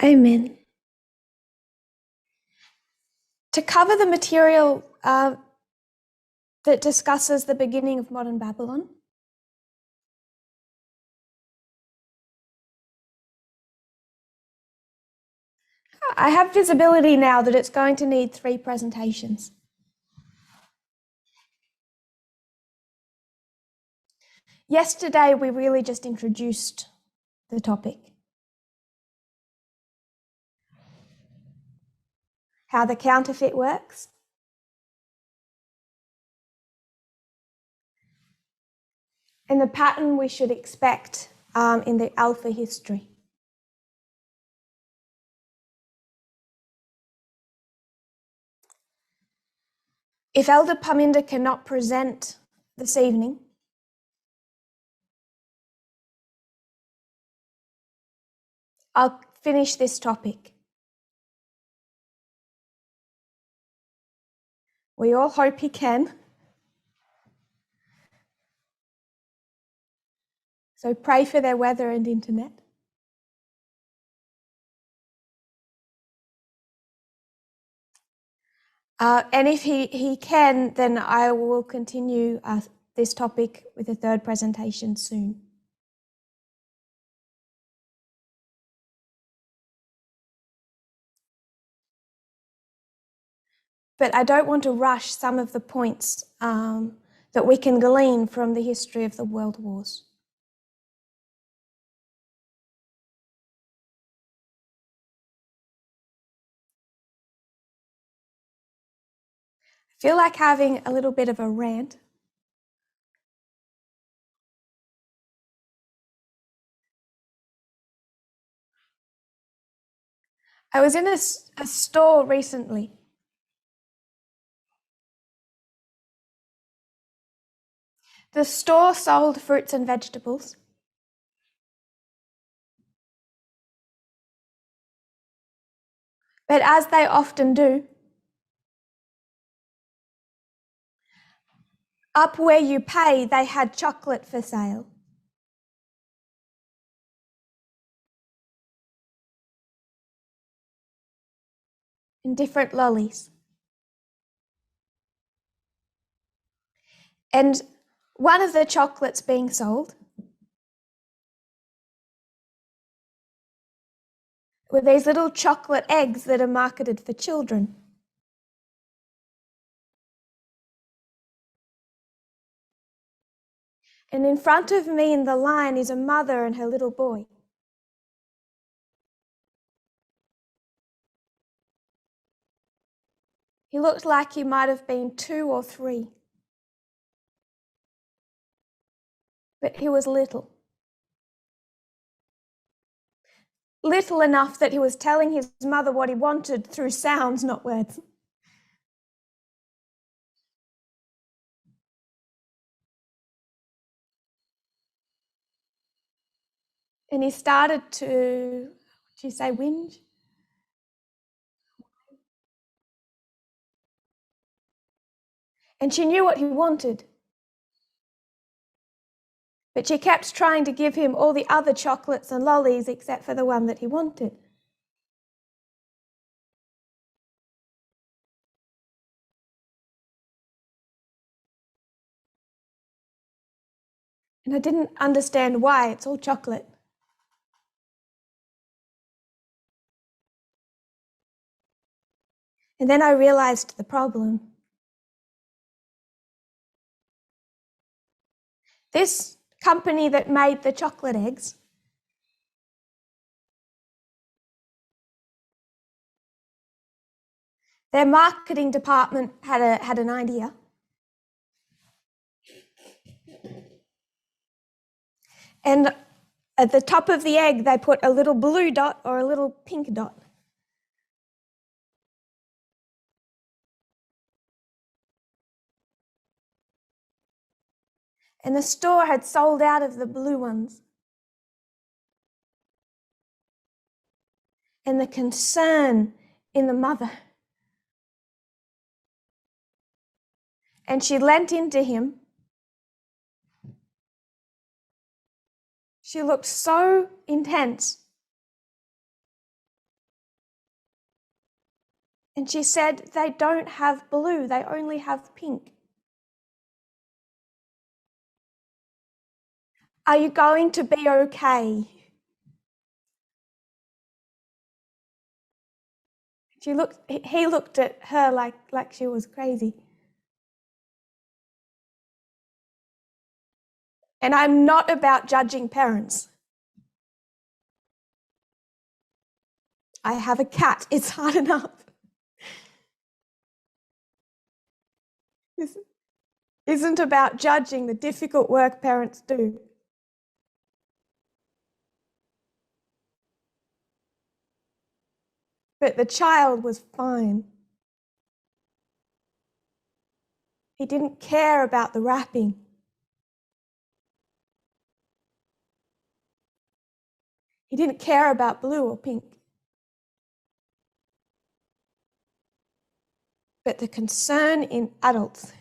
Amen. To cover the material that discusses the beginning of modern Babylon, I have visibility now that it's going to need 3 presentations. Yesterday, we really just introduced the topic. How the counterfeit works. And the pattern we should expect in the alpha history. If Elder Parminder cannot present this evening, I'll finish this topic. We all hope he can. So pray for their weather and internet. And if he can, then I will continue this topic with a 3rd presentation soon. But I don't want to rush some of the points that we can glean from the history of the world wars. I feel like having a little bit of a rant. I was in a store recently. The store sold fruits and vegetables. But as they often do, up where you pay, they had chocolate for sale. And different lollies. And one of the chocolates being sold were these little chocolate eggs that are marketed for children. And in front of me in the line is a mother and her little boy. He looked like he might have been 2 or 3. But he was little. Little enough that he was telling his mother what he wanted through sounds, not words. And he started to, what do you say, whinge? And she knew what he wanted. But she kept trying to give him all the other chocolates and lollies except for the one that he wanted. And I didn't understand why. It's all chocolate. And then I realized the problem. This company that made the chocolate eggs their marketing department had an idea. And at the top of the egg, they put a little blue dot or a little pink dot. And the store had sold out of the blue ones. And the concern in the mother. And she leant into him. She looked so intense. And she said, they don't have blue, they only have pink. Are you going to be okay? He looked at her like she was crazy. And I'm not about judging parents. I have a cat, it's hard enough. This isn't about judging the difficult work parents do. But the child was fine. He didn't care about the wrapping. He didn't care about blue or pink. But the concern in adults.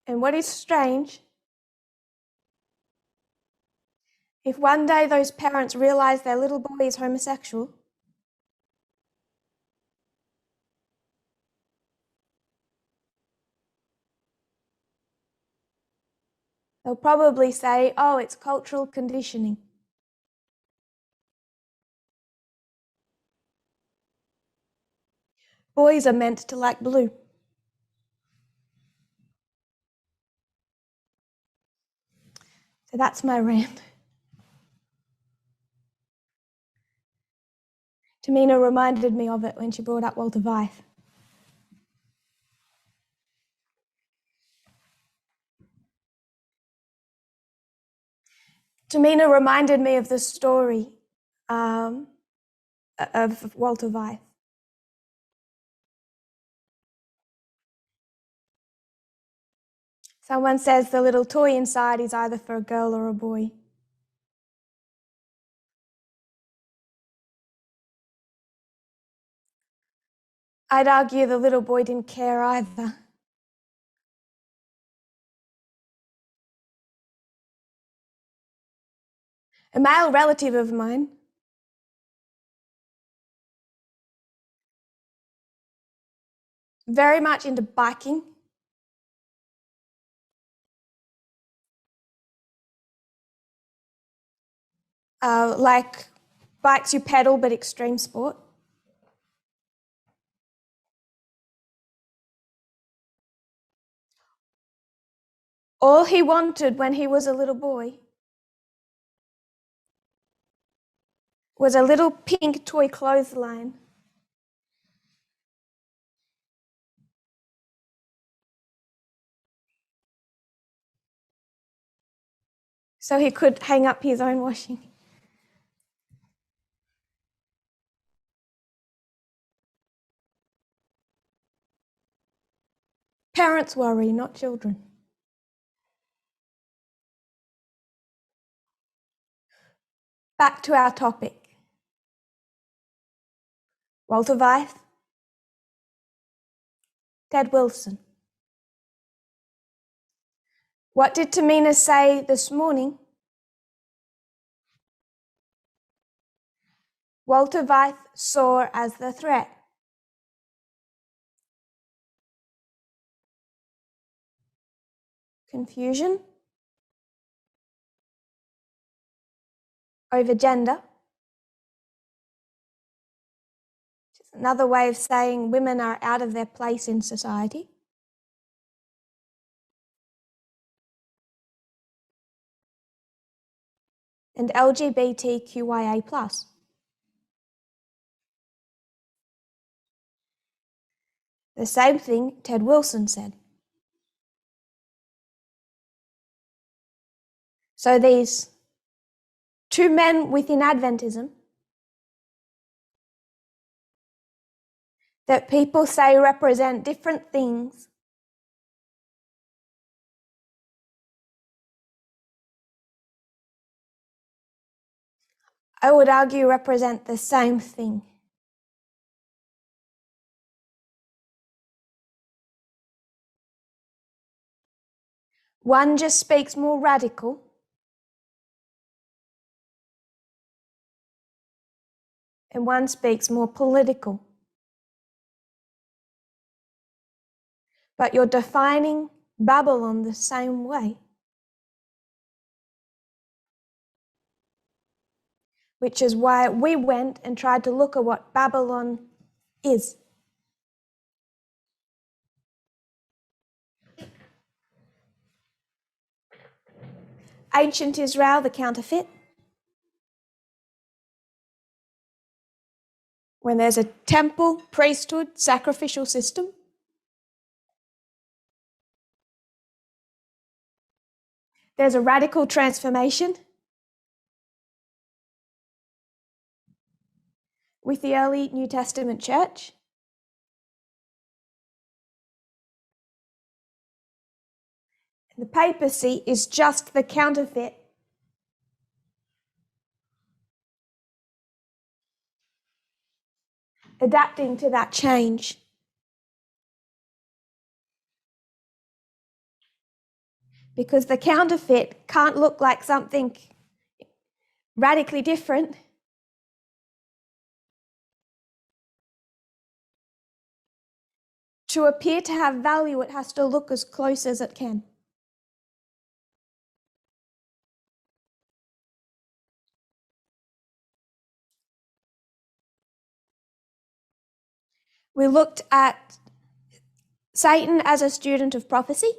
And what is strange, if one day those parents realize their little boy is homosexual, they'll probably say, oh, it's cultural conditioning. Boys are meant to like blue. So that's my rant. Tamina reminded me of it when she brought up Walter Weiss. Tamina reminded me of the story of Walter Weiss. Someone says the little toy inside is either for a girl or a boy. I'd argue the little boy didn't care either. A male relative of mine very much into biking. Like bikes you pedal, but extreme sport. All he wanted when he was a little boy was a little pink toy clothesline. So he could hang up his own washing. Parents worry, not children. Back to our topic. Walter Weiss, Ted Wilson. What did Tamina say this morning? Walter Weiss saw as the threat. Confusion over gender. Which is another way of saying women are out of their place in society. And LGBTQIA+. The same thing Ted Wilson said. So these two men within Adventism that people say represent different things I would argue represent the same thing. One just speaks more radical, and one speaks more political. But you're defining Babylon the same way, which is why we went and tried to look at what Babylon is. Ancient Israel, the counterfeit. When there's a temple, priesthood, sacrificial system. There's a radical transformation with the early New Testament church. The papacy is just the counterfeit. Adapting to that change. Because the counterfeit can't look like something radically different. To appear to have value, it has to look as close as it can. We looked at Satan as a student of prophecy.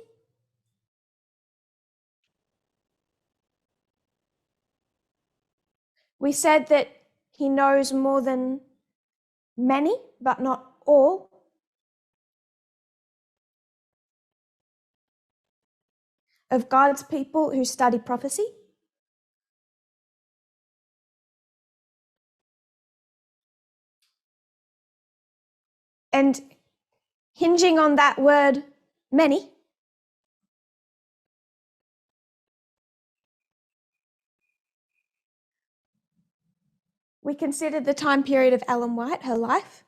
We said that he knows more than many, but not all, of God's people who study prophecy. And hinging on that word, many, we considered the time period of Ellen White, her life.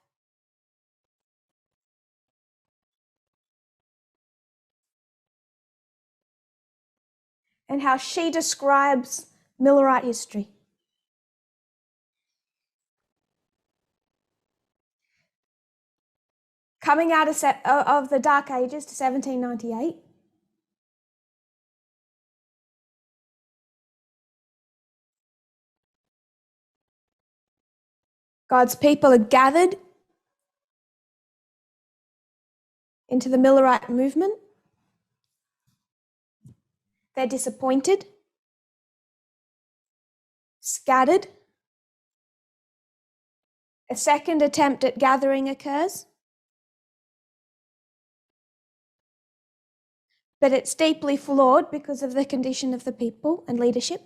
And how she describes Millerite history. Coming out of the Dark Ages to 1798. God's people are gathered into the Millerite movement. They're disappointed, scattered. A second attempt at gathering occurs, but it's deeply flawed because of the condition of the people and leadership.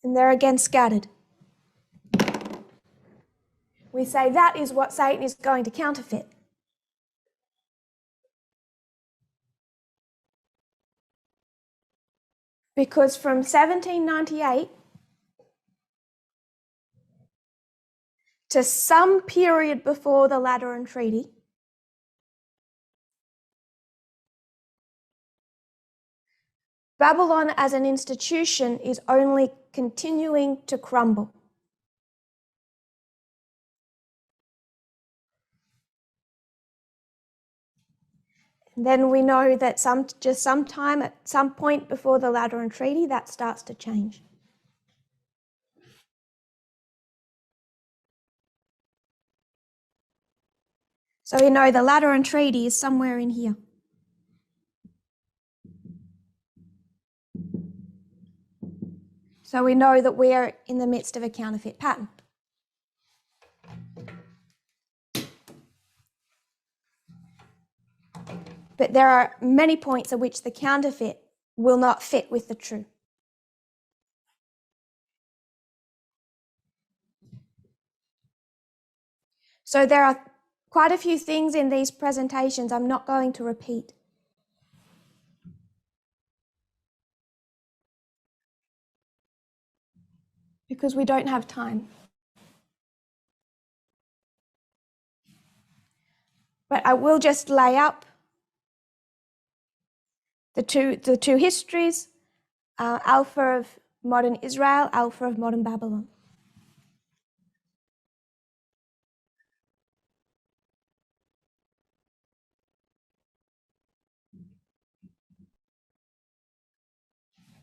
And they're again scattered. We say that is what Satan is going to counterfeit. Because from 1798 to some period before the Lateran Treaty, Babylon as an institution is only continuing to crumble. And then we know that sometime at some point before the Lateran Treaty, that starts to change. So we know the Lateran Treaty is somewhere in here. So we know that we're in the midst of a counterfeit pattern. But there are many points at which the counterfeit will not fit with the true. So there are quite a few things in these presentations I'm not going to repeat. Because we don't have time. But I will just lay up The two histories are Alpha of modern Israel, Alpha of modern Babylon.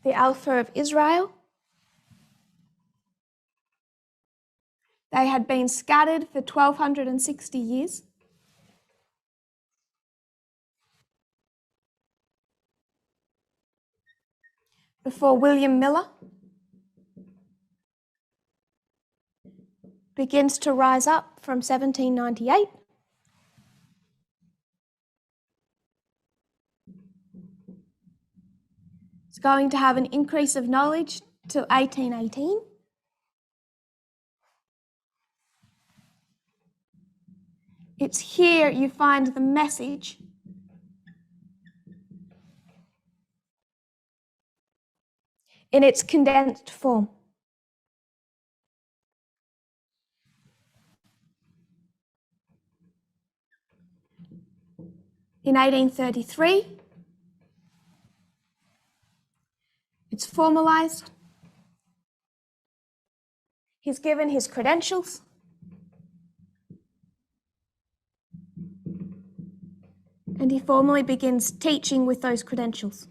The Alpha of Israel. They had been scattered for 1260 years. Before William Miller begins to rise up from 1798. It's going to have an increase of knowledge till 1818. It's here you find the message in its condensed form. In 1833, it's formalized. He's given his credentials. And he formally begins teaching with those credentials.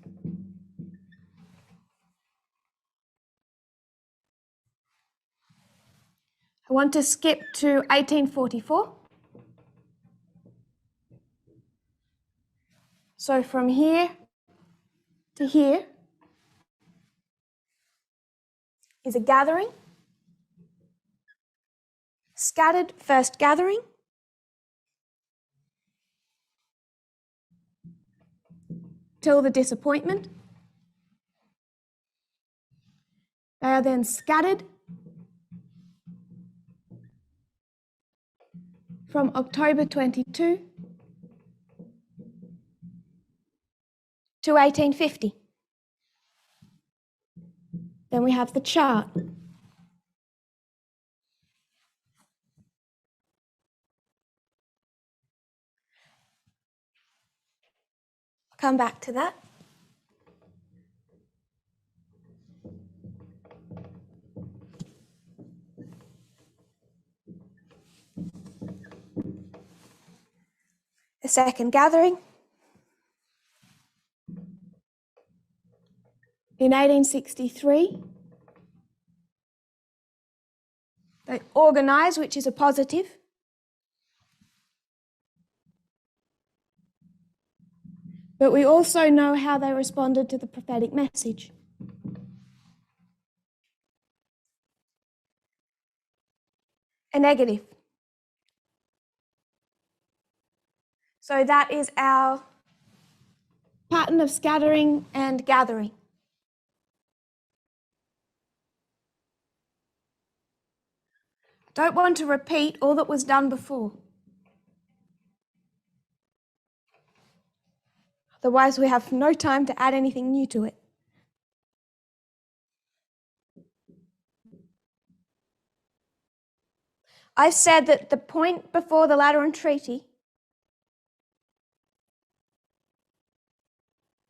I want to skip to 1844. So from here to here is a gathering. Scattered first gathering. Till the disappointment. They are then scattered from October 22 to 1850. Then we have the chart. Come back to that. The second gathering. In 1863, they organise, which is a positive. But we also know how they responded to the prophetic message. A negative. So that is our pattern of scattering and gathering. I don't want to repeat all that was done before. Otherwise, we have no time to add anything new to it. I said that the point before the Lateran Treaty,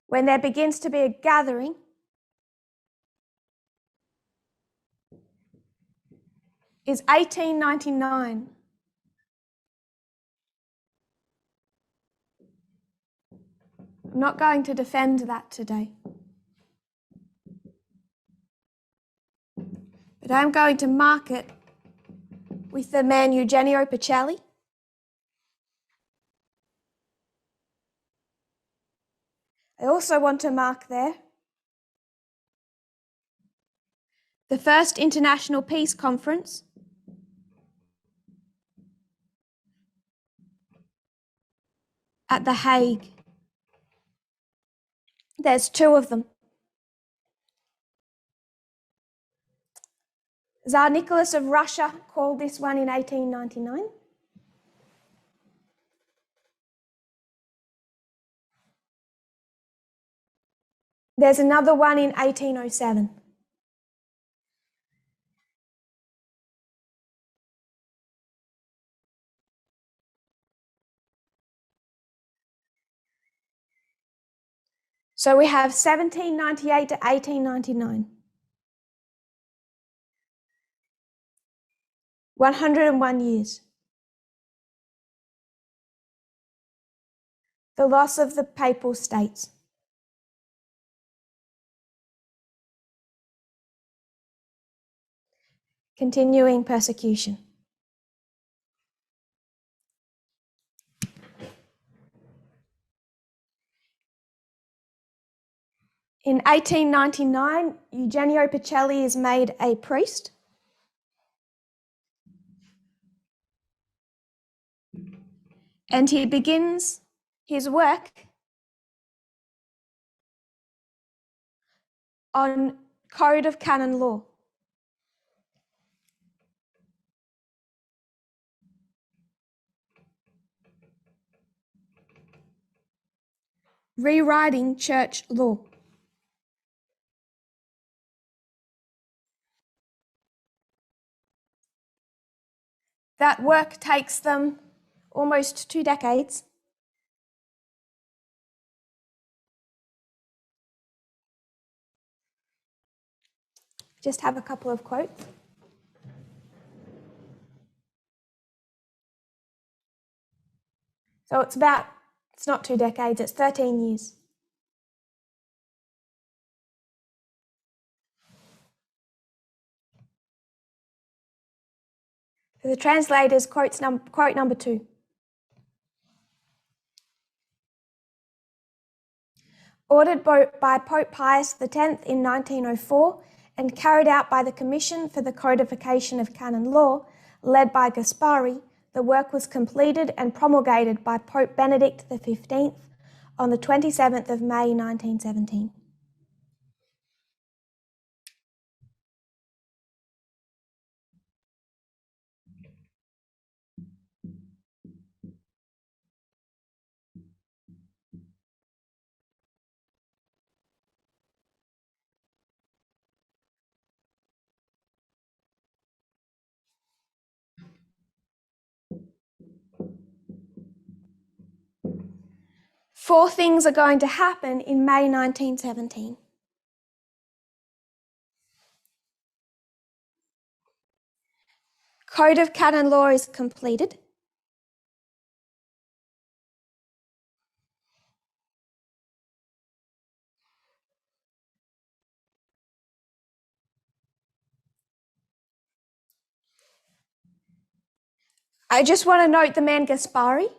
when there begins to be a gathering, is 1899. I'm not going to defend that today. But I'm going to mark it with the man Eugenio Pacelli. I also want to mark there the first International Peace Conference at The Hague. There's two of them. Tsar Nicholas of Russia called this one in 1899. There's another one in 1807. So we have 1798 to 1899. 101 years. The loss of the Papal States. Continuing persecution. In 1899, Eugenio Pacelli is made a priest. And he begins his work on Code of Canon Law. Rewriting church law. That work takes them almost 2 decades. Just have a couple of quotes. So it's not 2 decades, it's 13 years. For the translators, quote number 2. Ordered by Pope Pius X in 1904 and carried out by the Commission for the Codification of Canon Law, led by Gaspari, the work was completed and promulgated by Pope Benedict XV on the 27th of May 1917. Four things are going to happen in May 1917. Code of Canon Law is completed. I just want to note the man Gaspari.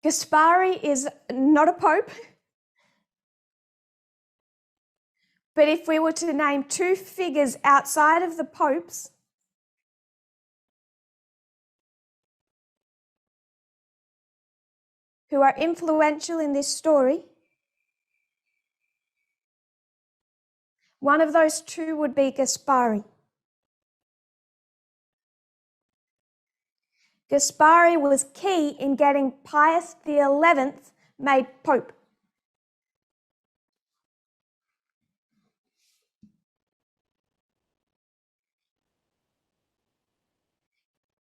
Gaspari is not a pope, but if we were to name 2 figures outside of the popes who are influential in this story, one of those 2 would be Gaspari. Gaspari was key in getting Pius XI made pope.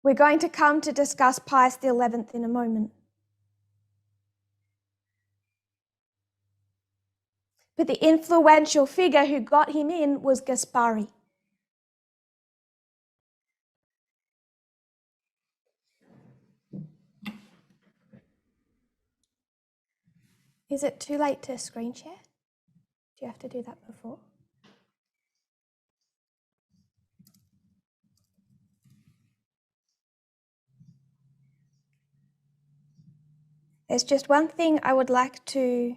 We're going to come to discuss Pius XI in a moment. But the influential figure who got him in was Gaspari. Is it too late to screen share? Do you have to do that before? There's just one thing I would like to...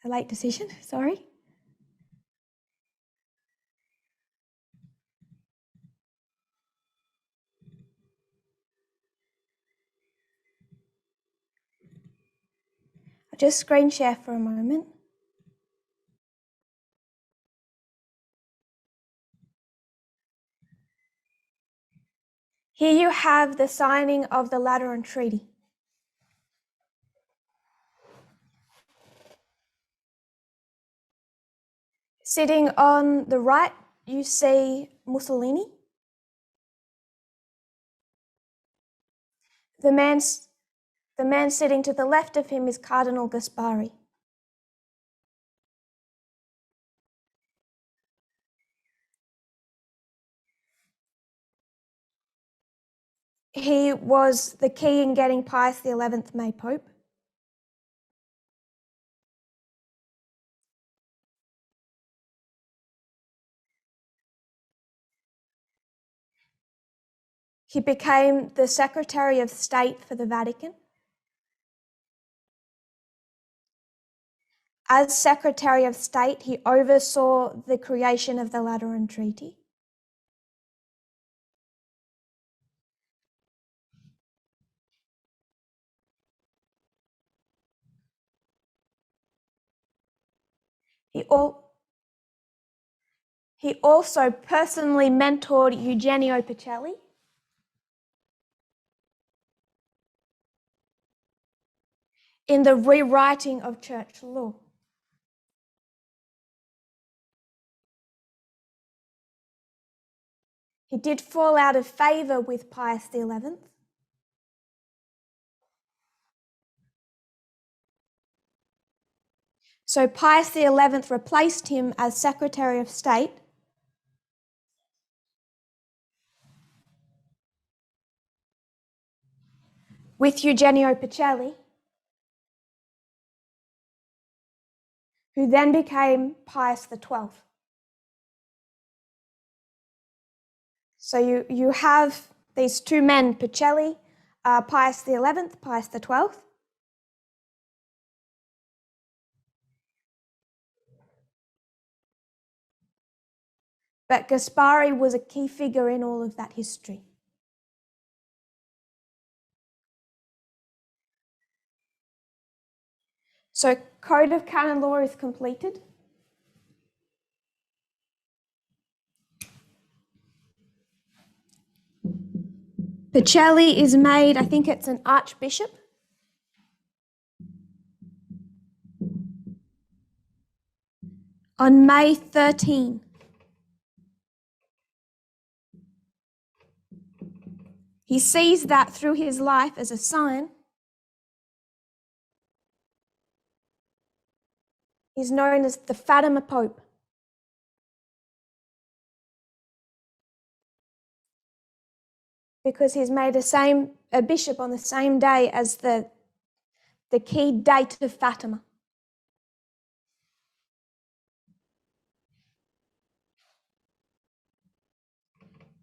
A late decision, sorry. I'll just screen share for a moment. Here you have the signing of the Lateran Treaty. Sitting on the right, you see Mussolini. The man sitting to the left of him is Cardinal Gaspari. He was the key in getting Pius XI made Pope. He became the Secretary of State for the Vatican. As Secretary of State, he oversaw the creation of the Lateran Treaty. He also personally mentored Eugenio Pacelli. In the rewriting of church law. He did fall out of favour with Pius XI. So Pius XI replaced him as Secretary of State. With Eugenio Pacelli, who then became Pius XII. So you have these two men, Pacelli, Pius XI, Pius XII. But Gaspari was a key figure in all of that history. So Code of Canon Law is completed. Pacelli is made, I think it's an archbishop. On May 13. He sees that through his life as a sign. He's known as the Fatima Pope. Because he's made a bishop on the same day as the key date of Fatima.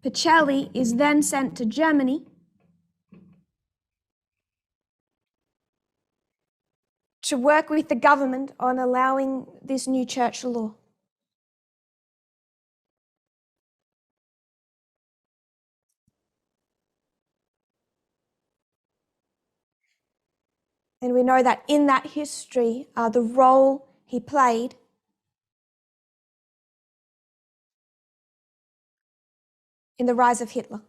Pacelli is then sent to Germany to work with the government on allowing this new church law. And we know that in that history, the role he played in the rise of Hitler.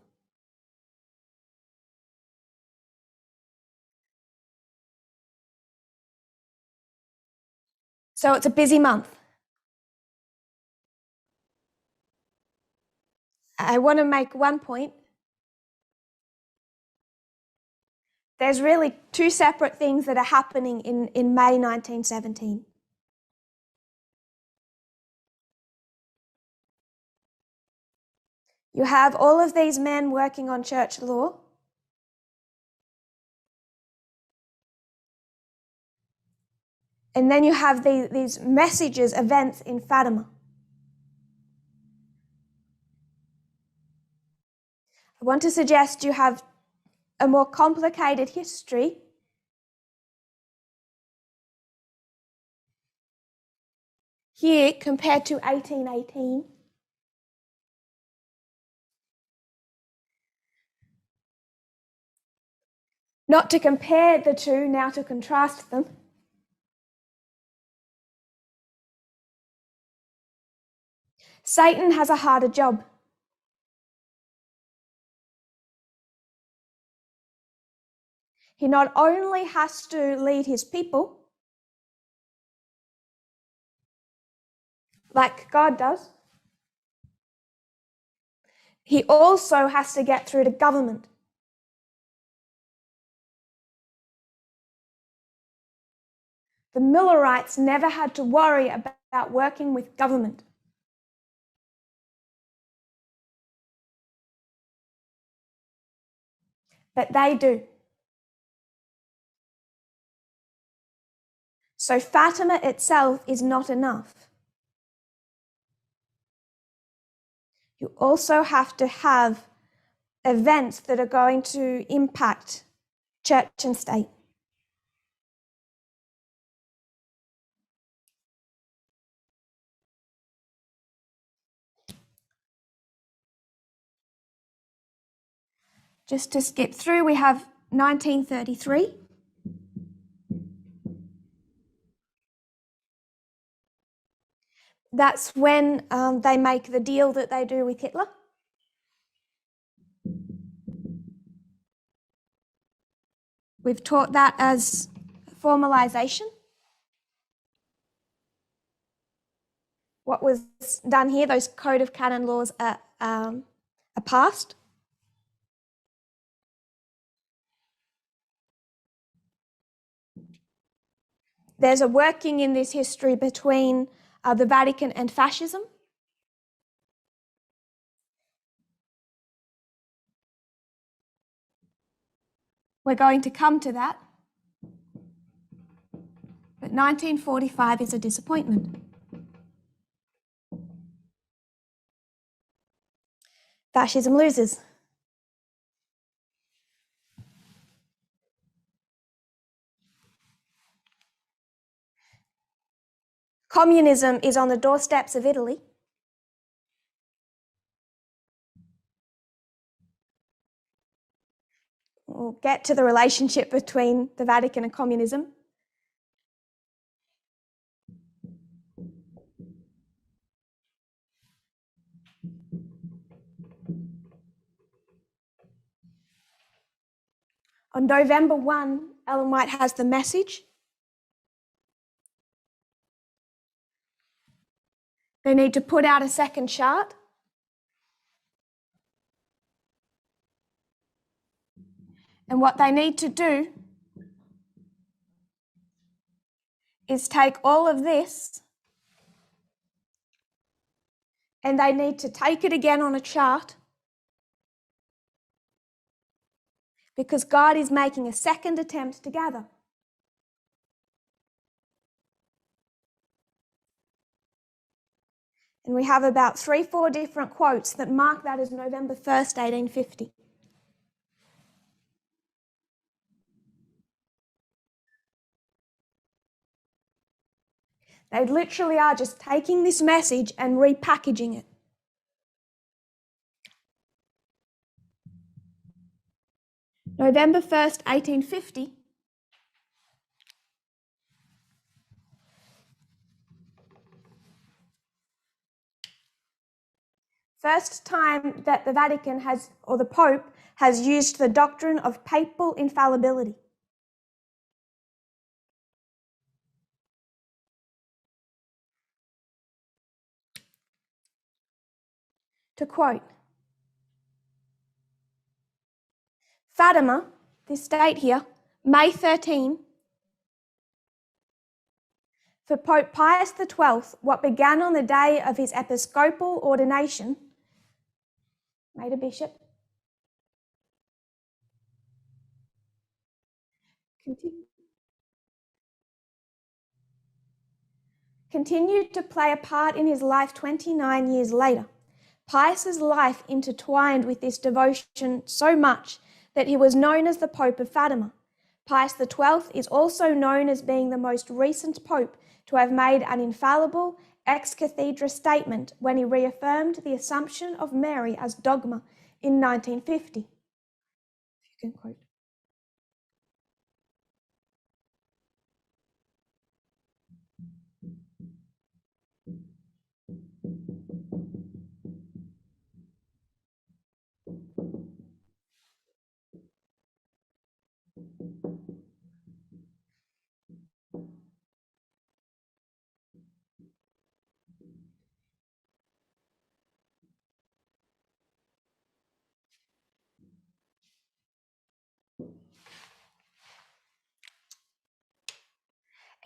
So it's a busy month. I want to make one point. There's really two separate things that are happening in May 1917. You have all of these men working on church law. And then you have these messages, events in Fatima. I want to suggest you have a more complicated history here compared to 1818. Not to compare the two, now to contrast them. Satan has a harder job. He not only has to lead his people, like God does, he also has to get through to government. The Millerites never had to worry about working with government. But they do. So Fatima itself is not enough. You also have to have events that are going to impact church and state. Just to skip through, we have 1933. That's when they make the deal that they do with Hitler. We've taught that as formalization. What was done here, those code of canon laws are passed. There's a working in this history between the Vatican and fascism. We're going to come to that. But 1945 is a disappointment. Fascism loses. Communism is on the doorsteps of Italy. We'll get to the relationship between the Vatican and communism. On November 1, Ellen White has the message. They need to put out a second chart. And what they need to do is take all of this and they need to take it again on a chart, because God is making a second attempt to gather. And we have about 3-4 different quotes that mark that as November 1st, 1850. They literally are just taking this message and repackaging it. November 1st, 1850. First time that the Vatican has, or the Pope, has used the doctrine of papal infallibility. To quote, Fatima, this date here, May 13, for Pope Pius XII, what began on the day of his episcopal ordination, made a bishop, continued to play a part in his life 29 years later. Pius's life intertwined with this devotion so much that he was known as the Pope of Fatima. Pius XII is also known as being the most recent Pope to have made an infallible ex cathedra statement when he reaffirmed the Assumption of Mary as dogma in 1950. You can quote.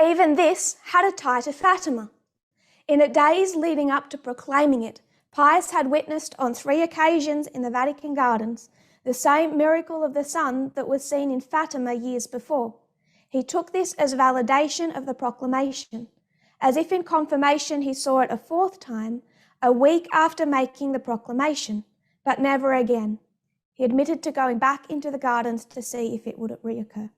even this had a tie to Fatima. In the days leading up to proclaiming it, Pius had witnessed on 3 occasions in the Vatican gardens the same miracle of the sun that was seen in Fatima years before. He took this as validation of the proclamation. As if in confirmation, he saw it a 4th time, a week after making the proclamation, but never again. He admitted to going back into the gardens to see if it would reoccur.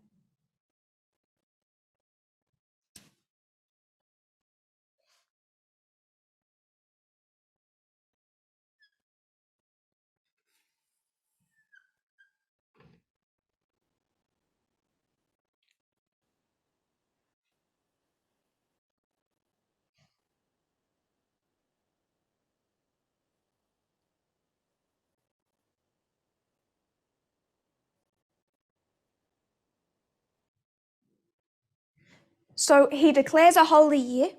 So he declares a holy year.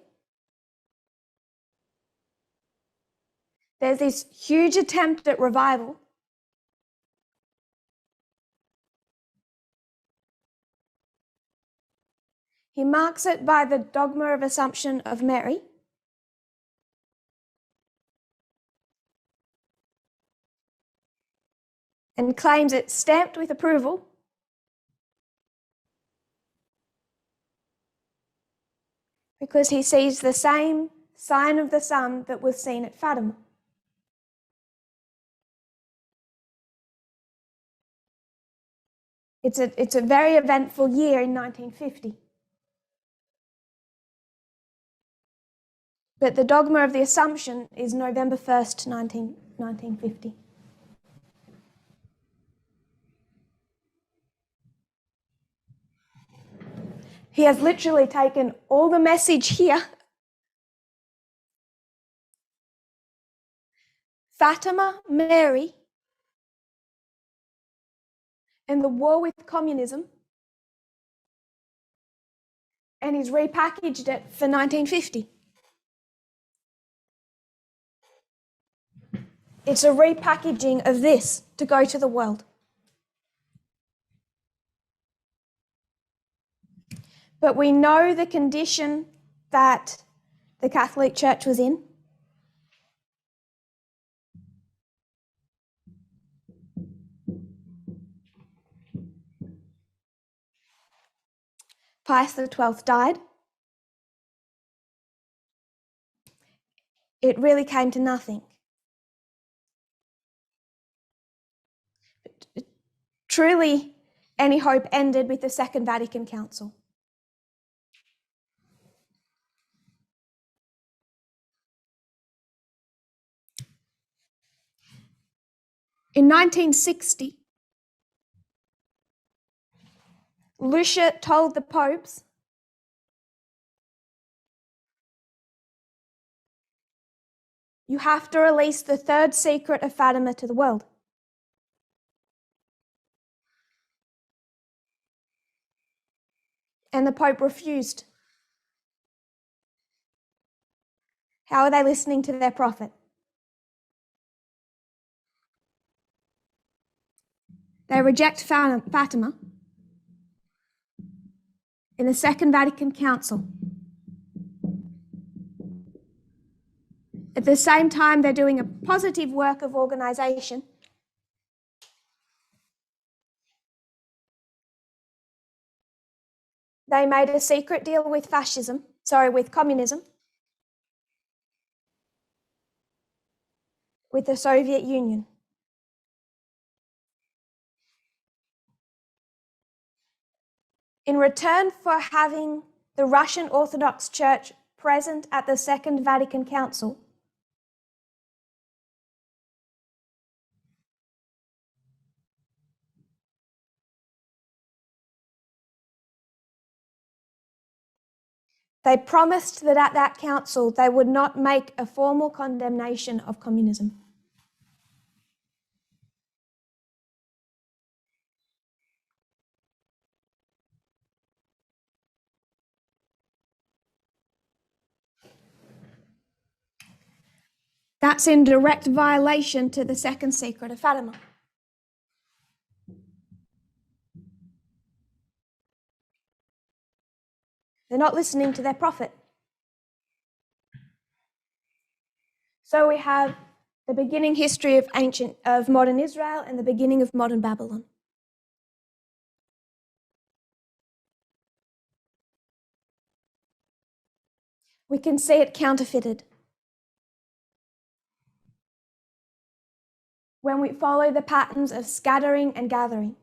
There's this huge attempt at revival. He marks it by the dogma of Assumption of Mary. And claims it stamped with approval. Because he sees the same sign of the sun that was seen at Fatima. It's a very eventful year in 1950. But the dogma of the Assumption is November 1st, 1950. He has literally taken all the message here. Fatima, Mary, and the war with communism, and he's repackaged it for 1950. It's a repackaging of this to go to the world. But we know the condition that the Catholic Church was in. Pius XII died. It really came to nothing. Truly, any hope ended with the Second Vatican Council. In 1960, Lucia told the popes you have to release the 3rd secret of Fatima to the world. And the Pope refused. How are they listening to their prophet? They reject Fatima in the Second Vatican Council. At the same time, they're doing a positive work of organisation. They made a secret deal with with communism, with the Soviet Union. In return for having the Russian Orthodox Church present at the Second Vatican Council, they promised that at that council they would not make a formal condemnation of communism. That's in direct violation to the second secret of Fatima. They're not listening to their prophet. So we have the beginning history of modern Israel and the beginning of modern Babylon. We can see it counterfeited. When we follow the patterns of scattering and gathering.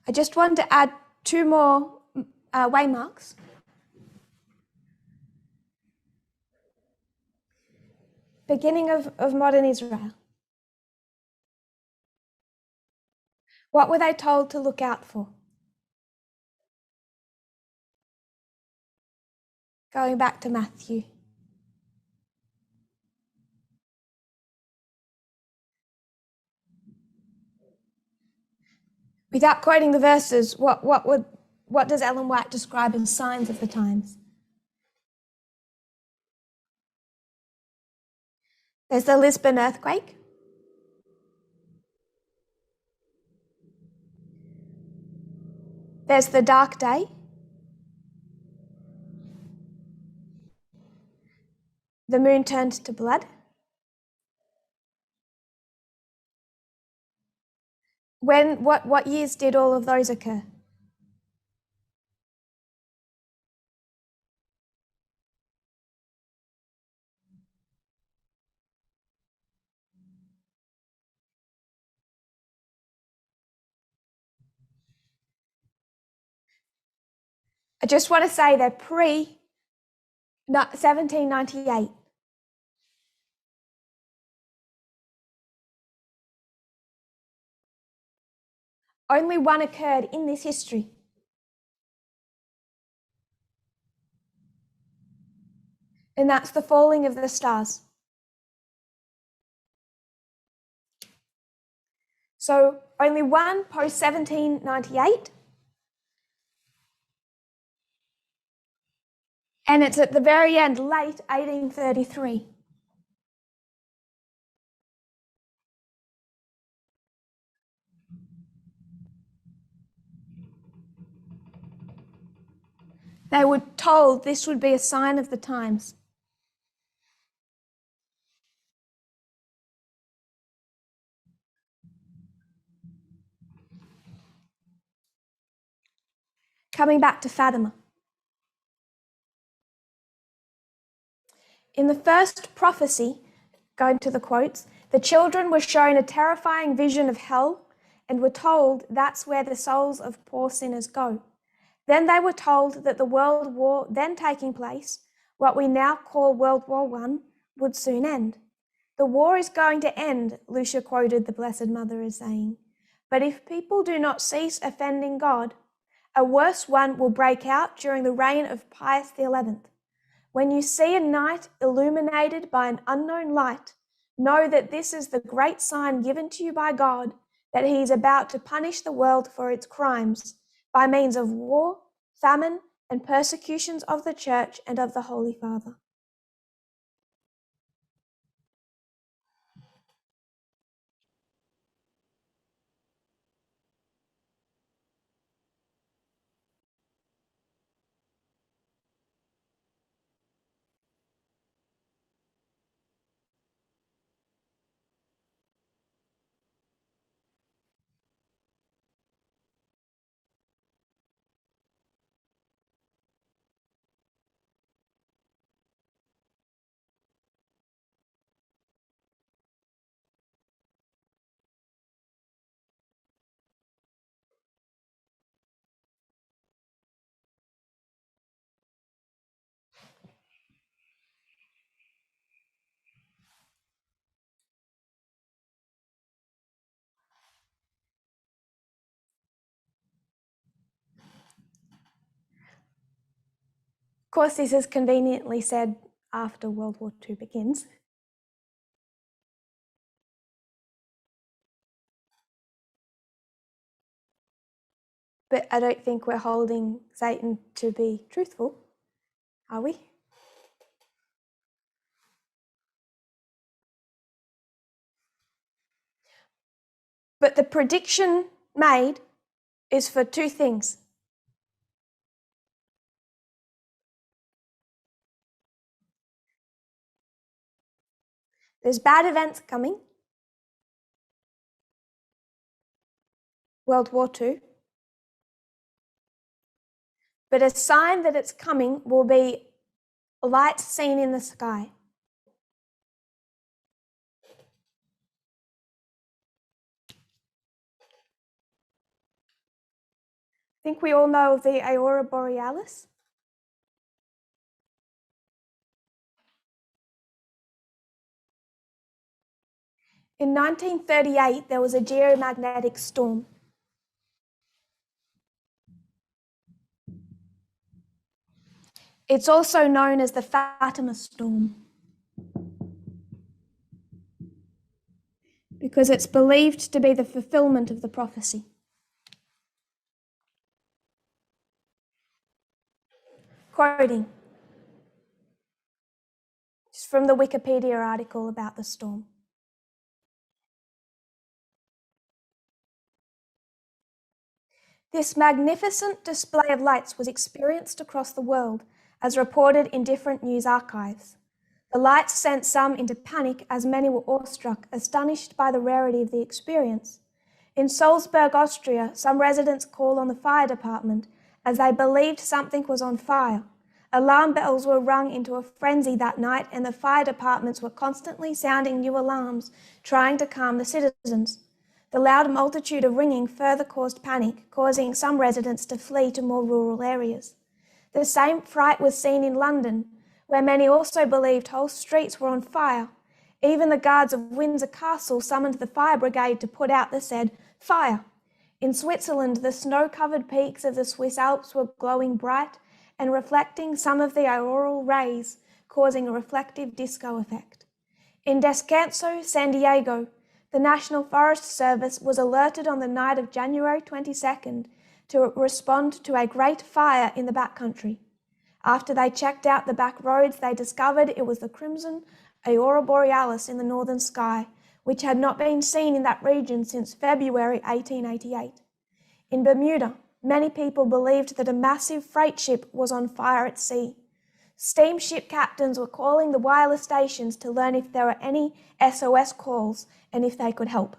I just want to add 2 more waymarks. Beginning of modern Israel. What were they told to look out for? Going back to Matthew. Without quoting the verses, what does Ellen White describe as signs of the times? There's the Lisbon earthquake. There's the dark day. The moon turned to blood. What years did all of those occur? I just want to say they're pre-1798. Only one occurred in this history. And that's the falling of the stars. So only one post-1798. And it's at the very end, late 1833. They were told this would be a sign of the times. Coming back to Fatima. In the first prophecy, going to the quotes, the children were shown a terrifying vision of hell and were told that's where the souls of poor sinners go. Then they were told that the world war then taking place, what we now call World War I, would soon end. The war is going to end, Lucia quoted the Blessed Mother as saying, but if people do not cease offending God, a worse one will break out during the reign of Pius XI. When you see a night illuminated by an unknown light, know that this is the great sign given to you by God, that he is about to punish the world for its crimes by means of war, famine, and persecutions of the Church and of the Holy Father. Of course, this is conveniently said after World War II begins. But I don't think we're holding Satan to be truthful, are we? But the prediction made is for two things. There's bad events coming, World War II, but a sign that it's coming will be light seen in the sky. I think we all know of the Aurora Borealis. In 1938, there was a geomagnetic storm. It's also known as the Fatima storm because it's believed to be the fulfillment of the prophecy. Quoting, it's from the Wikipedia article about the storm. This magnificent display of lights was experienced across the world, as reported in different news archives. The lights sent some into panic as many were awestruck, astonished by the rarity of the experience. In Salzburg, Austria, some residents called on the fire department as they believed something was on fire. Alarm bells were rung into a frenzy that night, and the fire departments were constantly sounding new alarms, trying to calm the citizens. The loud multitude of ringing further caused panic, causing some residents to flee to more rural areas. The same fright was seen in London, where many also believed whole streets were on fire. Even the guards of Windsor Castle summoned the fire brigade to put out the said fire. In Switzerland, the snow-covered peaks of the Swiss Alps were glowing bright and reflecting some of the auroral rays, causing a reflective disco effect. In Descanso, San Diego, the National Forest Service was alerted on the night of January 22nd to respond to a great fire in the backcountry. After they checked out the back roads, they discovered it was the crimson Aurora Borealis in the northern sky, which had not been seen in that region since February 1888. In Bermuda, many people believed that a massive freight ship was on fire at sea. Steamship captains were calling the wireless stations to learn if there were any SOS calls and if they could help.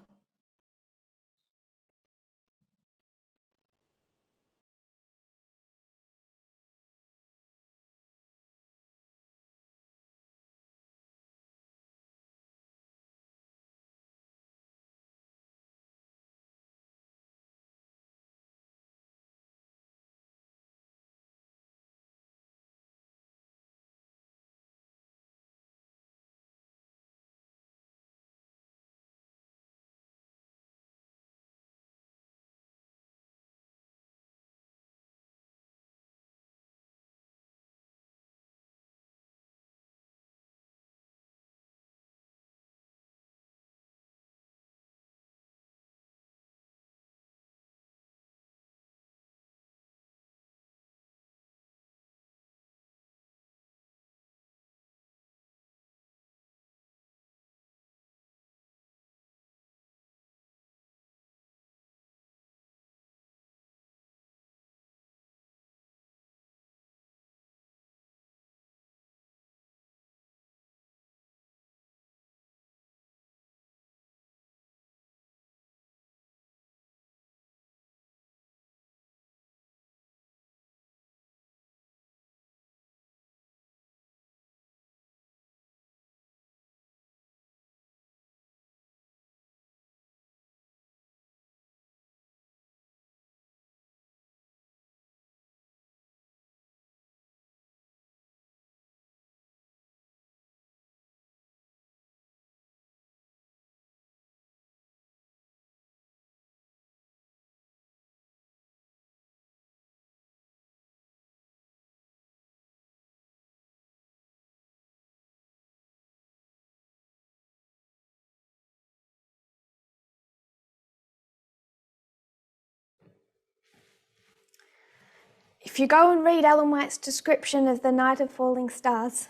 If you go and read Ellen White's description of the Night of Falling Stars,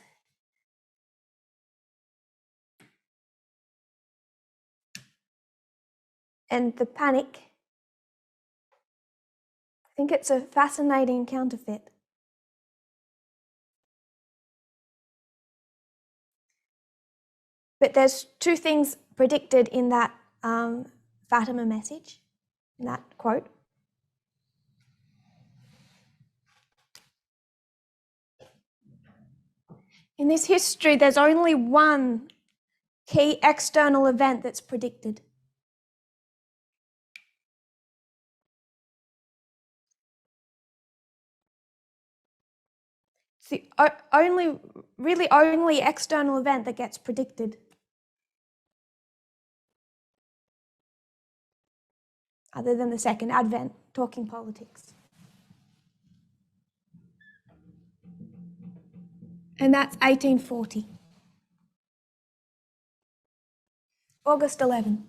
and the Panic. I think it's a fascinating counterfeit. But there's two things predicted in that Fatima message, in that quote. In this history, there's only one key external event that's predicted. It's the only external event that gets predicted. Other than the Second Advent, talking politics. And that's 1840. August 11.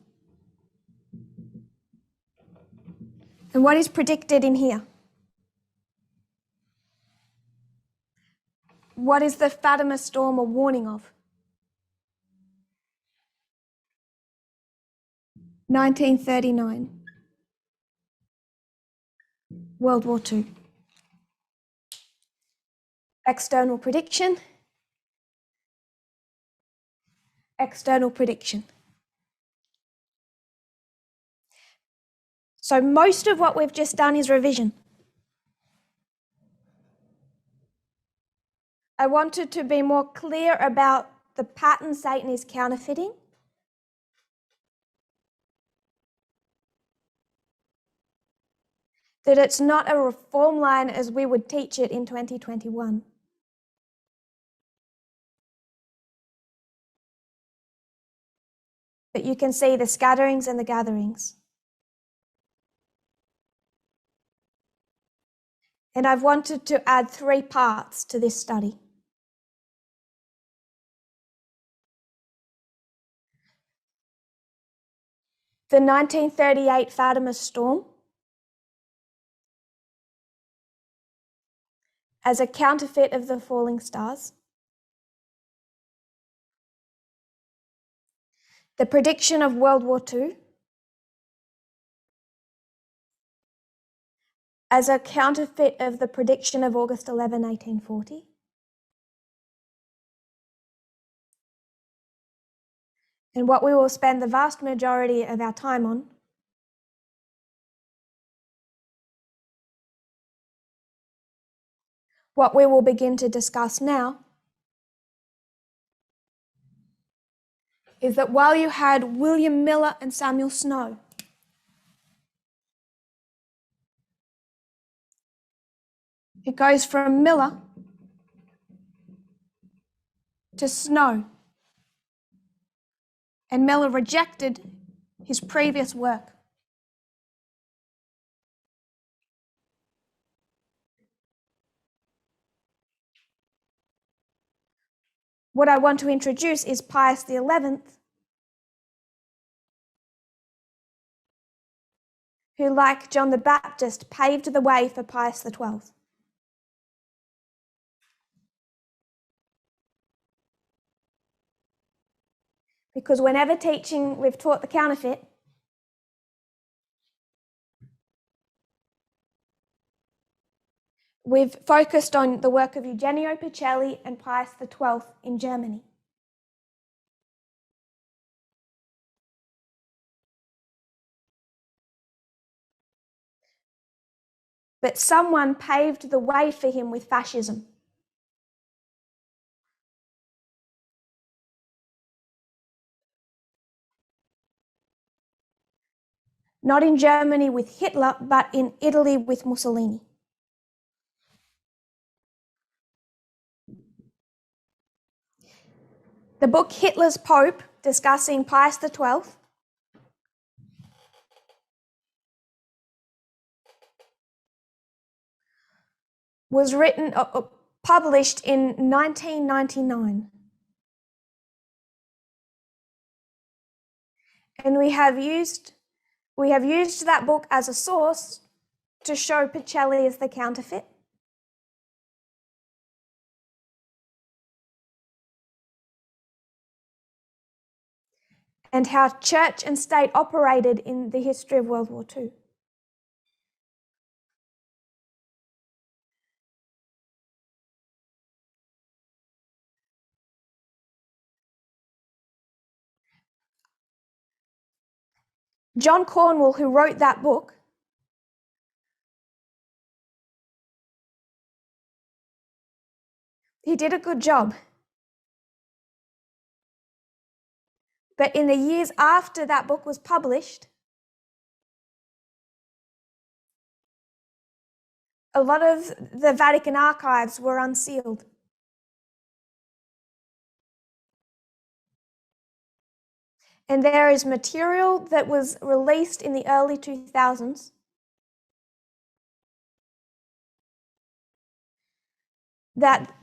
And what is predicted in here? What is the Fatima storm a warning of? 1939. World War II. External prediction. External prediction. So most of what we've just done is revision. I wanted to be more clear about the pattern Satan is counterfeiting. That it's not a reform line as we would teach it in 2021. But you can see the scatterings and the gatherings. And I've wanted to add 3 parts to this study. The 1938 Fatima storm as a counterfeit of the falling stars. The prediction of World War II as a counterfeit of the prediction of August 11, 1840. And what we will spend the vast majority of our time on what we will begin to discuss now is that while you had William Miller and Samuel Snow, it goes from Miller to Snow, and Miller rejected his previous work. What I want to introduce is Pius XI, who, like John the Baptist, paved the way for Pius XII. Because whenever teaching, we've taught the counterfeit, we've focused on the work of Eugenio Pacelli and Pius XII in Germany. But someone paved the way for him with fascism. Not in Germany with Hitler, but in Italy with Mussolini. The book Hitler's Pope, discussing Pius XII, was published in 1999. And we have used that book as a source to show Pacelli as the counterfeit. and how church and state operated in the history of World War II. John Cornwell, who wrote that book, he did a good job. But in the years after that book was published, a lot of the Vatican archives were unsealed. And there is material that was released in the early 2000s that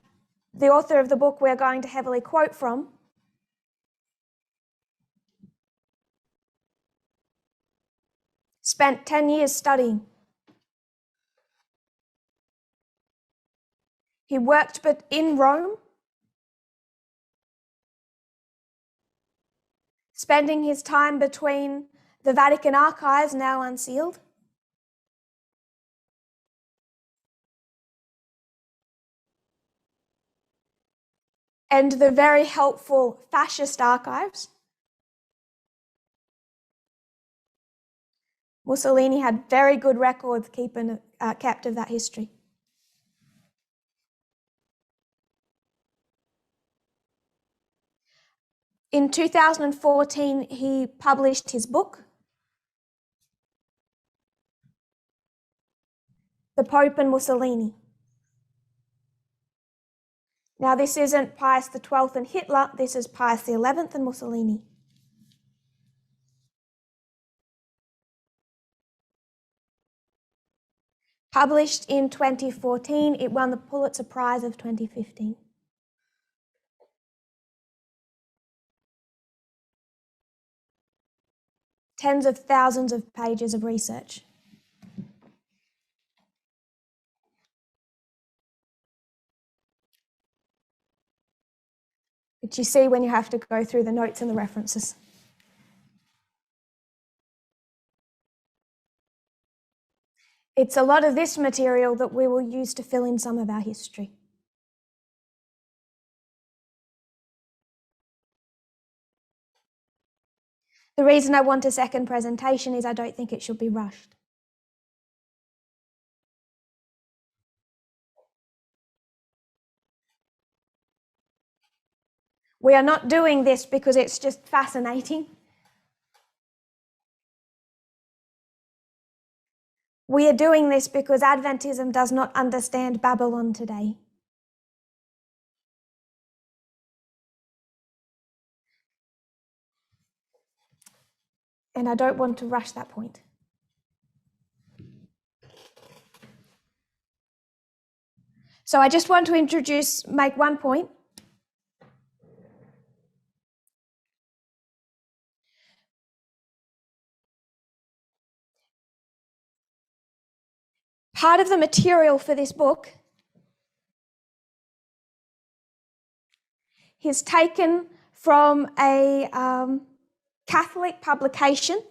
the author of the book we're going to heavily quote from spent 10 years studying. He worked in Rome, spending his time between the Vatican archives, now unsealed, and the very helpful fascist archives. Mussolini had very good records kept of that history. In 2014, he published his book, The Pope and Mussolini. Now, this isn't Pius XII and Hitler, this is Pius XI and Mussolini. Published in 2014, it won the Pulitzer Prize of 2015. Tens of thousands of pages of research. Which you see when you have to go through the notes and the references. It's a lot of this material that we will use to fill in some of our history. The reason I want a second presentation is I don't think it should be rushed. We are not doing this because it's just fascinating. We are doing this because Adventism does not understand Babylon today. And I don't want to rush that point. So I just want to make one point. Part of the material for this book is taken from a Catholic publication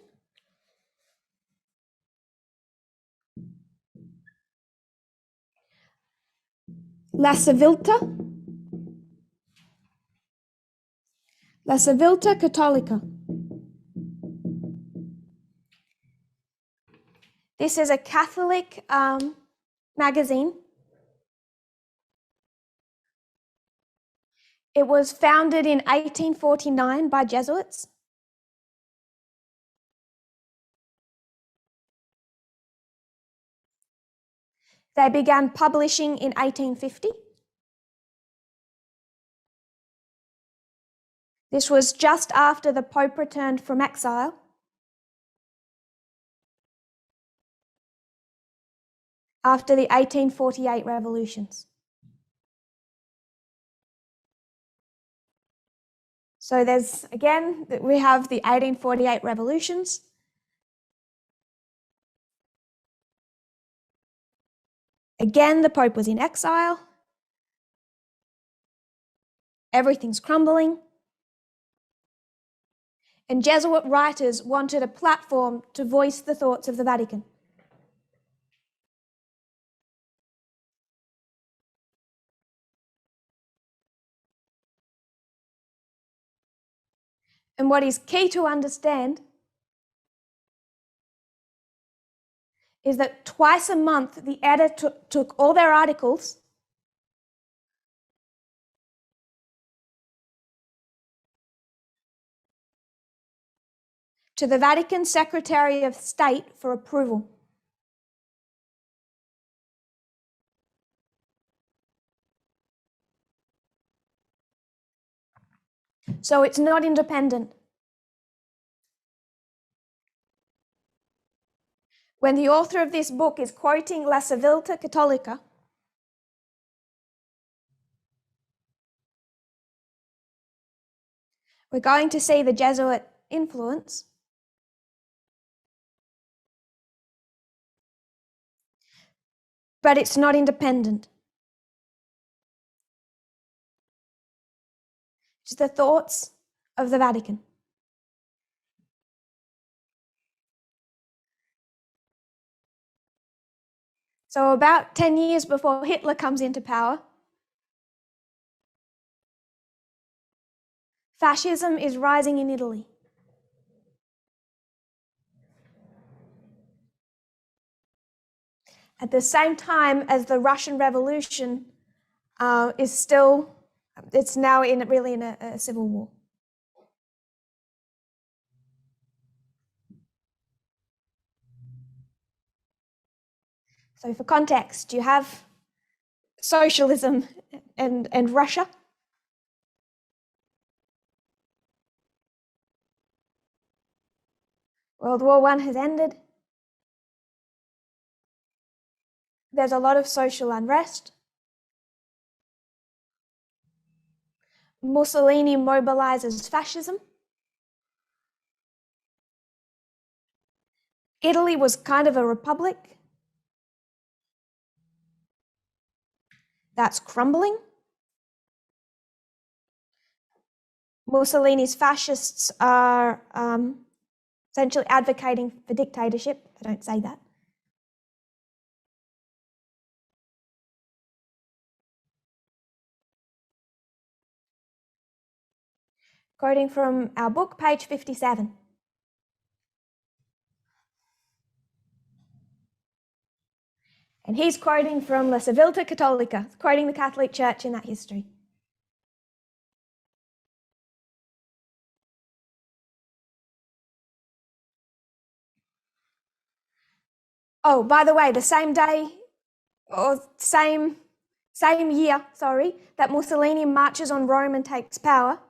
La Civiltà Cattolica. This is a Catholic magazine. It was founded in 1849 by Jesuits. They began publishing in 1850. This was just after the Pope returned from exile. After the 1848 revolutions. So we have the 1848 revolutions. Again, the Pope was in exile. Everything's crumbling. and Jesuit writers wanted a platform to voice the thoughts of the Vatican. And what is key to understand is that twice a month the editor took all their articles to the Vatican Secretary of State for approval. So it's not independent. When the author of this book is quoting La Civiltà Cattolica, we're going to see the Jesuit influence, but it's not independent. It's the thoughts of the Vatican. So about 10 years before Hitler comes into power, fascism is rising in Italy. At the same time as the Russian Revolution it's now really in a civil war. So for context, you have socialism and Russia. World War I has ended. There's a lot of social unrest. Mussolini mobilizes fascism. Italy was kind of a republic that's crumbling. Mussolini's fascists are essentially advocating for dictatorship. They don't say that. Quoting from our book, page 57. And he's quoting from La Civiltà Cattolica, quoting the Catholic Church in that history. Oh, by the way, the same day, or same year, that Mussolini marches on Rome and takes power,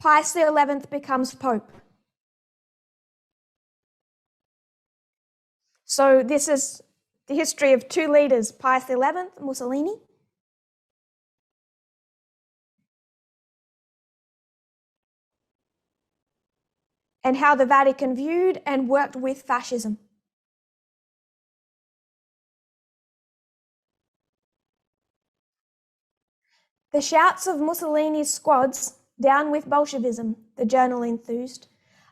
Pius XI becomes Pope. So this is the history of two leaders, Pius XI, Mussolini, and how the Vatican viewed and worked with fascism. The shouts of Mussolini's squads, "Down with Bolshevism," the journal enthused,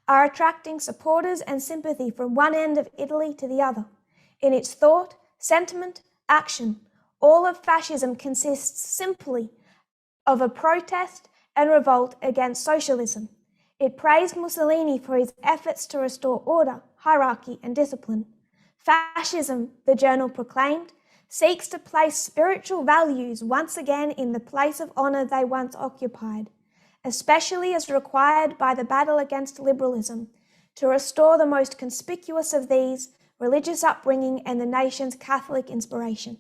are attracting supporters and sympathy from one end of Italy to the other. In its thought, sentiment, action, all of fascism consists simply of a protest and revolt against socialism. It praised Mussolini for his efforts to restore order, hierarchy, and discipline. Fascism, the journal proclaimed, seeks to place spiritual values once again in the place of honor they once occupied, especially as required by the battle against liberalism, to restore the most conspicuous of these, religious upbringing and the nation's Catholic inspiration.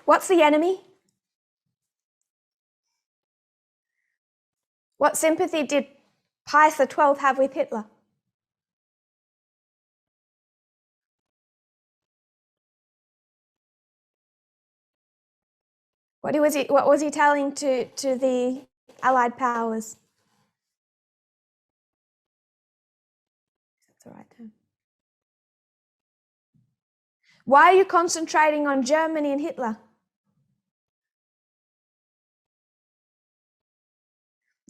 What's the enemy? What sympathy did Pius XII have with Hitler? What was he telling to the Allied powers? That's the right term. Why are you concentrating on Germany and Hitler?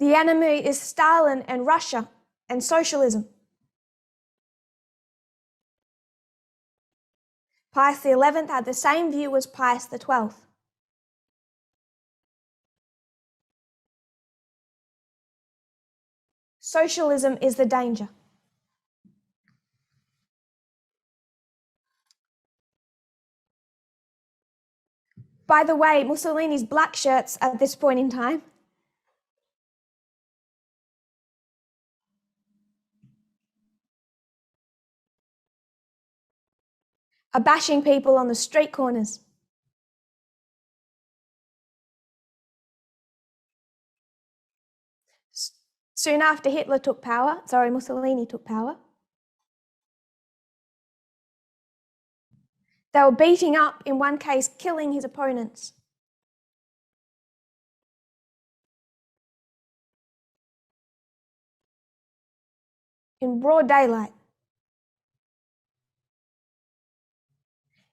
The enemy is Stalin and Russia and socialism. Pius XI had the same view as Pius XII. Socialism is the danger. By the way, Mussolini's black shirts at this point in time are bashing people on the street corners. Soon after Mussolini took power, they were beating up, in one case, killing his opponents. In broad daylight.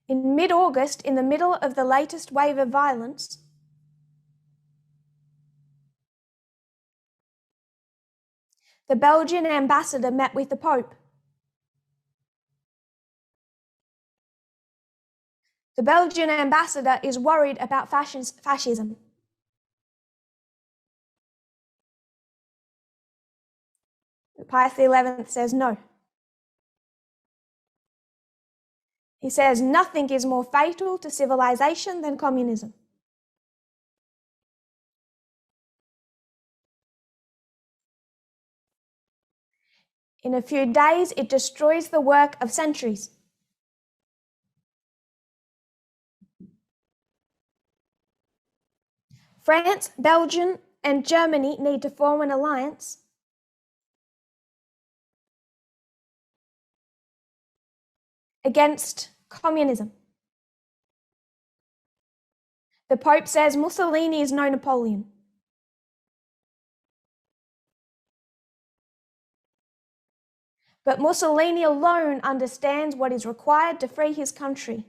In mid-August, in the middle of the latest wave of violence, the Belgian ambassador met with the Pope. The Belgian ambassador is worried about fascism. Pius XI says no. He says nothing is more fatal to civilization than communism. In a few days, it destroys the work of centuries. France, Belgium, and Germany need to form an alliance against communism. The Pope says Mussolini is no Napoleon. But Mussolini alone understands what is required to free his country.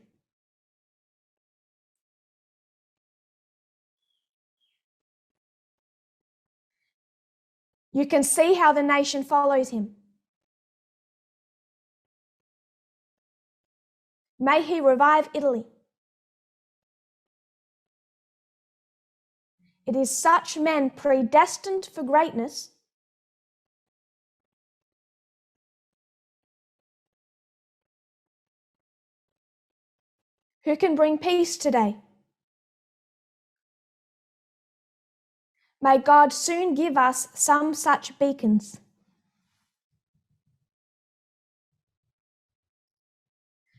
You can see how the nation follows him. May he revive Italy. It is such men predestined for greatness who can bring peace today. May God soon give us some such beacons.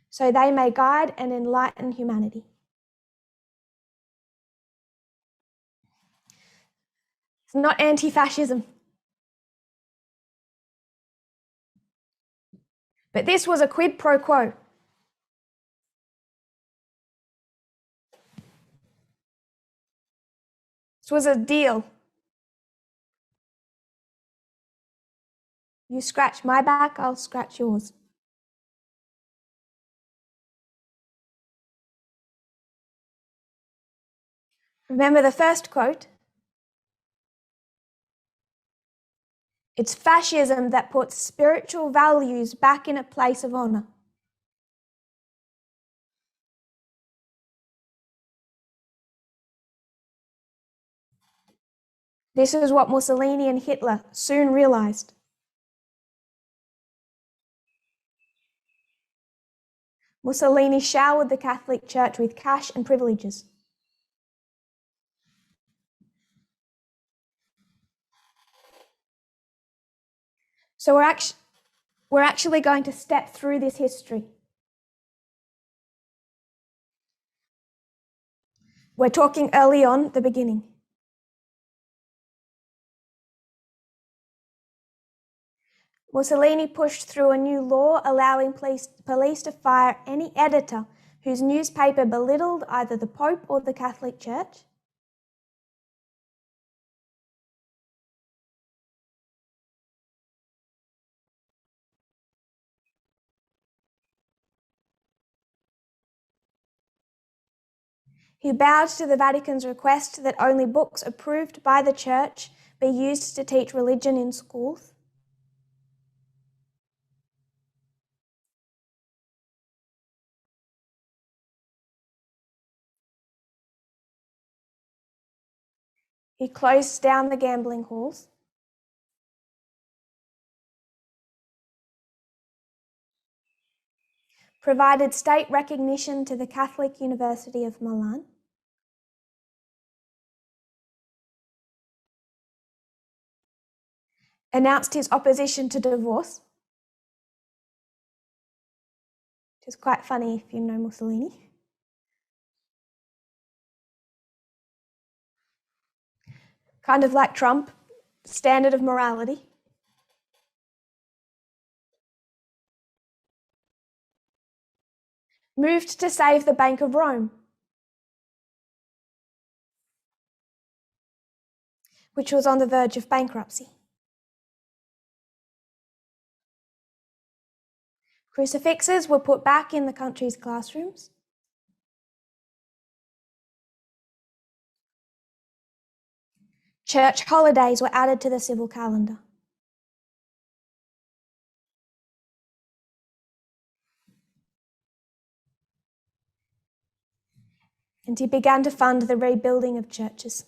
So they may guide and enlighten humanity. It's not anti-fascism. But this was a quid pro quo. This was a deal. You scratch my back, I'll scratch yours. Remember the first quote? It's fascism that puts spiritual values back in a place of honor. This is what Mussolini and Hitler soon realized. Mussolini showered the Catholic Church with cash and privileges. So we're actually going to step through this history. We're talking early on, the beginning. Mussolini pushed through a new law allowing police to fire any editor whose newspaper belittled either the Pope or the Catholic Church. He bowed to the Vatican's request that only books approved by the Church be used to teach religion in schools. He closed down the gambling halls. Provided state recognition to the Catholic University of Milan. Announced his opposition to divorce, which is quite funny if you know Mussolini. Kind of like Trump, standard of morality. Moved to save the Bank of Rome, which was on the verge of bankruptcy. Crucifixes were put back in the country's classrooms. Church holidays were added to the civil calendar. And he began to fund the rebuilding of churches.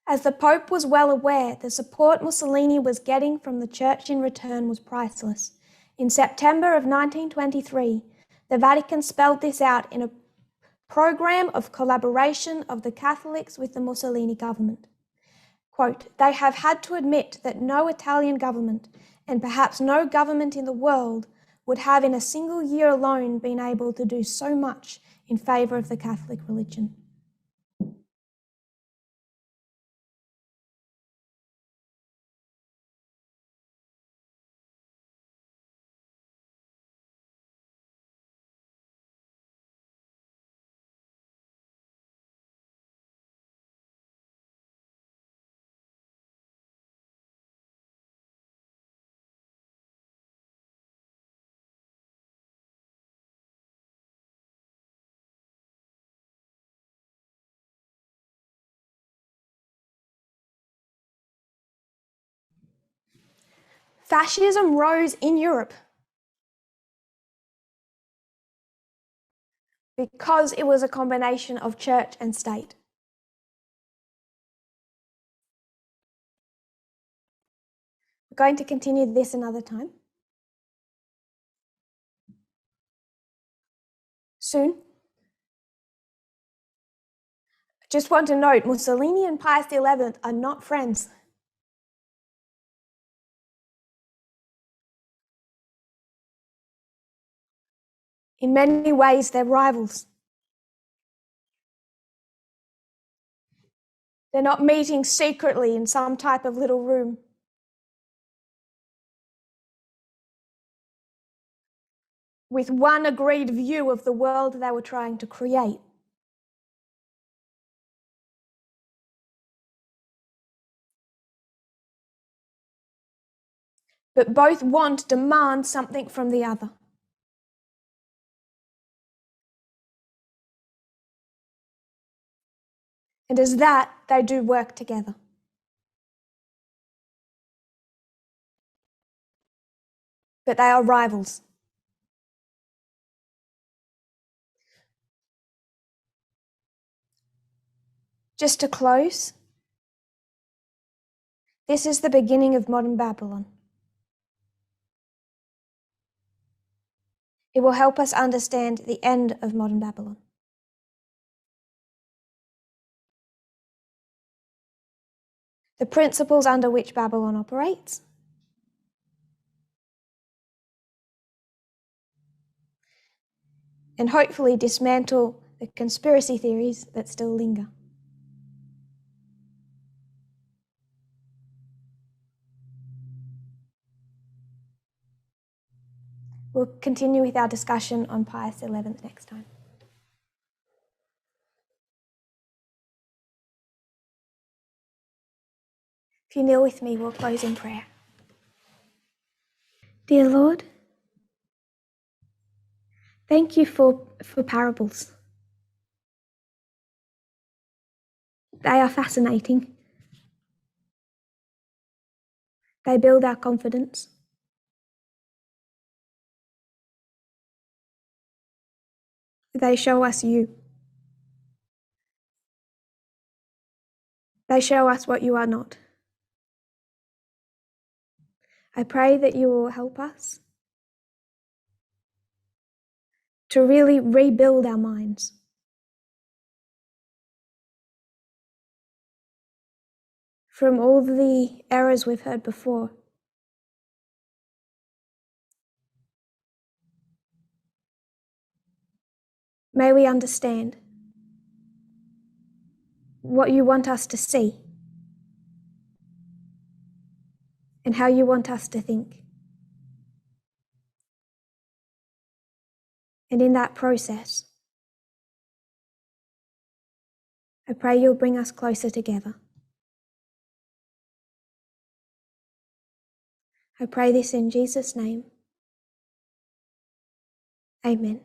As the Pope was well aware, the support Mussolini was getting from the Church in return was priceless. In September of 1923, the Vatican spelled this out in a program of collaboration of the Catholics with the Mussolini government. Quote, "They have had to admit that no Italian government, and perhaps no government in the world, would have in a single year alone been able to do so much in favour of the Catholic religion." Fascism rose in Europe because it was a combination of church and state. We're going to continue this another time. Soon. Just want to note, Mussolini and Pius XI are not friends. In many ways, they're rivals. They're not meeting secretly in some type of little room. With one agreed view of the world they were trying to create. But both demand something from the other. And as that, they do work together. But they are rivals. Just to close, this is the beginning of modern Babylon. It will help us understand the end of modern Babylon. The principles under which Babylon operates, and hopefully dismantle the conspiracy theories that still linger. We'll continue with our discussion on Pius XI next time. If you kneel with me, we'll close in prayer. Dear Lord, thank you for parables. They are fascinating. They build our confidence. They show us you. They show us what you are not. I pray that you will help us to really rebuild our minds. From all the errors we've heard before. May we understand what you want us to see and how you want us to think. And in that process, I pray you'll bring us closer together. I pray this in Jesus' name. Amen.